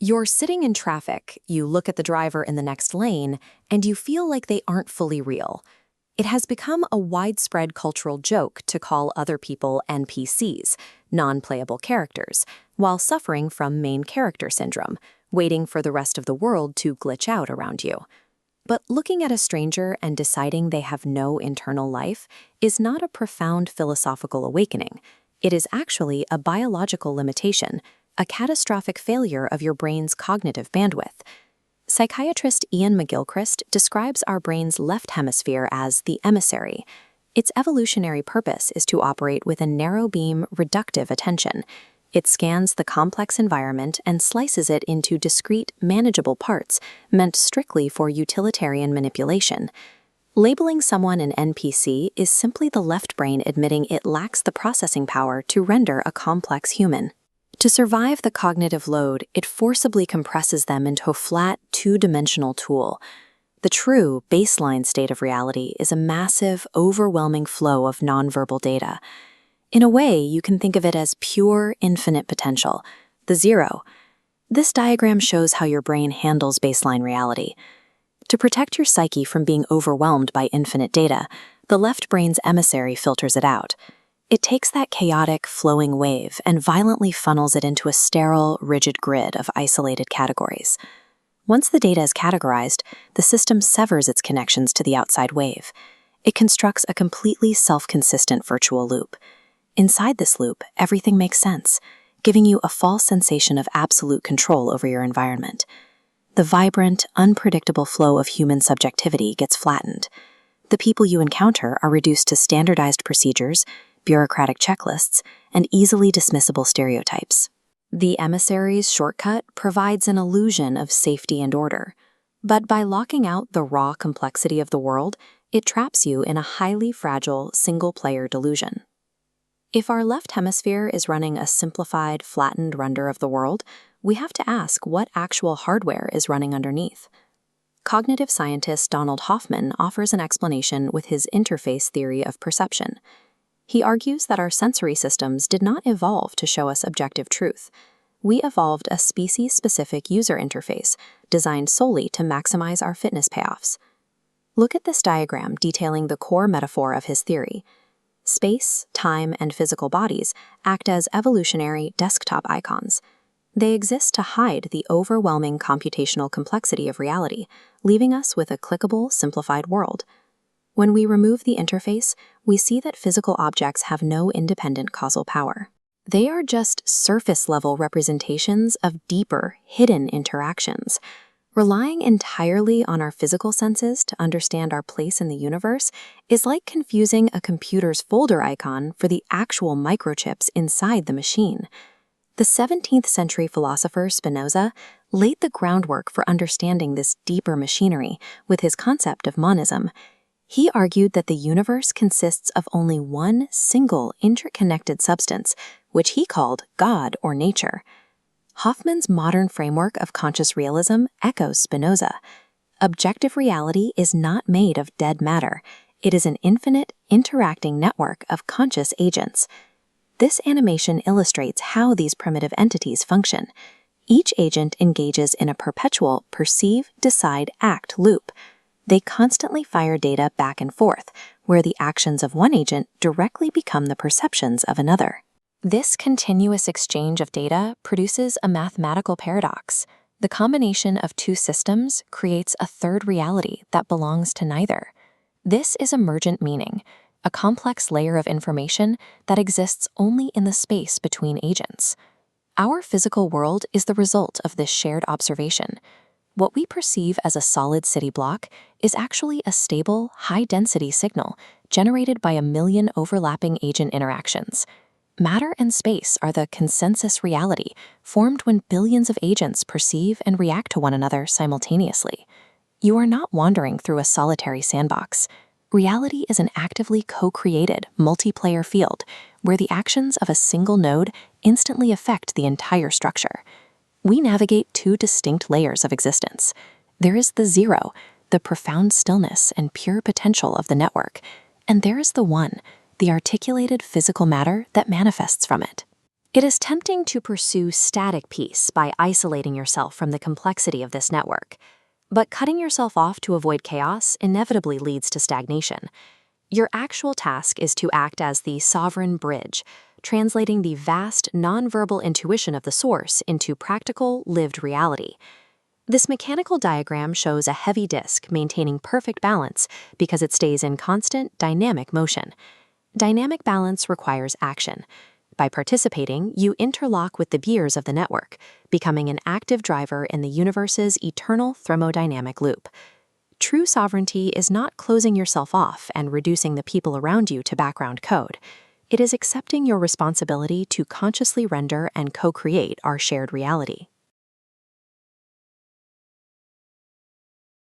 You're sitting in traffic, you look at the driver in the next lane, and you feel like they aren't fully real. It has become a widespread cultural joke to call other people NPCs, non-playable characters, while suffering from main character syndrome, waiting for the rest of the world to glitch out around you. But looking at a stranger and deciding they have no internal life is not a profound philosophical awakening. It is actually a biological limitation, a catastrophic failure of your brain's cognitive bandwidth. Psychiatrist Iain McGilchrist describes our brain's left hemisphere as the emissary. Its evolutionary purpose is to operate with a narrow-beam, reductive attention. It scans the complex environment and slices it into discrete, manageable parts meant strictly for utilitarian manipulation. Labeling someone an NPC is simply the left brain admitting it lacks the processing power to render a complex human. To survive the cognitive load, it forcibly compresses them into a flat, two-dimensional tool. The true, baseline state of reality is a massive, overwhelming flow of nonverbal data. In a way, you can think of it as pure, infinite potential, the zero. This diagram shows how your brain handles baseline reality. To protect your psyche from being overwhelmed by infinite data, the left brain's emissary filters it out. It takes that chaotic, flowing wave and violently funnels it into a sterile, rigid grid of isolated categories. Once the data is categorized, the system severs its connections to the outside wave. It constructs a completely self-consistent virtual loop. Inside this loop, everything makes sense, giving you a false sensation of absolute control over your environment. The vibrant, unpredictable flow of human subjectivity gets flattened. The people you encounter are reduced to standardized procedures, bureaucratic checklists, and easily dismissible stereotypes. The emissary's shortcut provides an illusion of safety and order, but by locking out the raw complexity of the world, it traps you in a highly fragile, single-player delusion. If our left hemisphere is running a simplified, flattened render of the world, we have to ask what actual hardware is running underneath. Cognitive scientist Donald Hoffman offers an explanation with his interface theory of perception. He argues that our sensory systems did not evolve to show us objective truth. We evolved a species-specific user interface designed solely to maximize our fitness payoffs. Look at this diagram detailing the core metaphor of his theory. Space, time, and physical bodies act as evolutionary desktop icons. They exist to hide the overwhelming computational complexity of reality, leaving us with a clickable, simplified world. When we remove the interface, we see that physical objects have no independent causal power. They are just surface-level representations of deeper, hidden interactions. Relying entirely on our physical senses to understand our place in the universe is like confusing a computer's folder icon for the actual microchips inside the machine. The 17th century philosopher Spinoza laid the groundwork for understanding this deeper machinery with his concept of monism. He argued that the universe consists of only one single interconnected substance, which he called God or nature. Hoffman's modern framework of conscious realism echoes Spinoza. Objective reality is not made of dead matter. It is an infinite, interacting network of conscious agents. This animation illustrates how these primitive entities function. Each agent engages in a perpetual perceive, decide, act loop. They constantly fire data back and forth, where the actions of one agent directly become the perceptions of another. This continuous exchange of data produces a mathematical paradox. The combination of two systems creates a third reality that belongs to neither. This is emergent meaning, a complex layer of information that exists only in the space between agents. Our physical world is the result of this shared observation. What we perceive as a solid city block is actually a stable, high-density signal generated by a million overlapping agent interactions. Matter and space are the consensus reality formed when billions of agents perceive and react to one another simultaneously. You are not wandering through a solitary sandbox. Reality is an actively co-created, multiplayer field where the actions of a single node instantly affect the entire structure. We navigate two distinct layers of existence. There is the zero, the profound stillness and pure potential of the network, and there is the one, the articulated physical matter that manifests from it. It is tempting to pursue static peace by isolating yourself from the complexity of this network. But cutting yourself off to avoid chaos inevitably leads to stagnation. Your actual task is to act as the sovereign bridge, translating the vast nonverbal intuition of the source into practical, lived reality. This mechanical diagram shows a heavy disk maintaining perfect balance because it stays in constant, dynamic motion. Dynamic balance requires action. By participating, you interlock with the gears of the network, becoming an active driver in the universe's eternal thermodynamic loop. True sovereignty is not closing yourself off and reducing the people around you to background code. It is accepting your responsibility to consciously render and co-create our shared reality.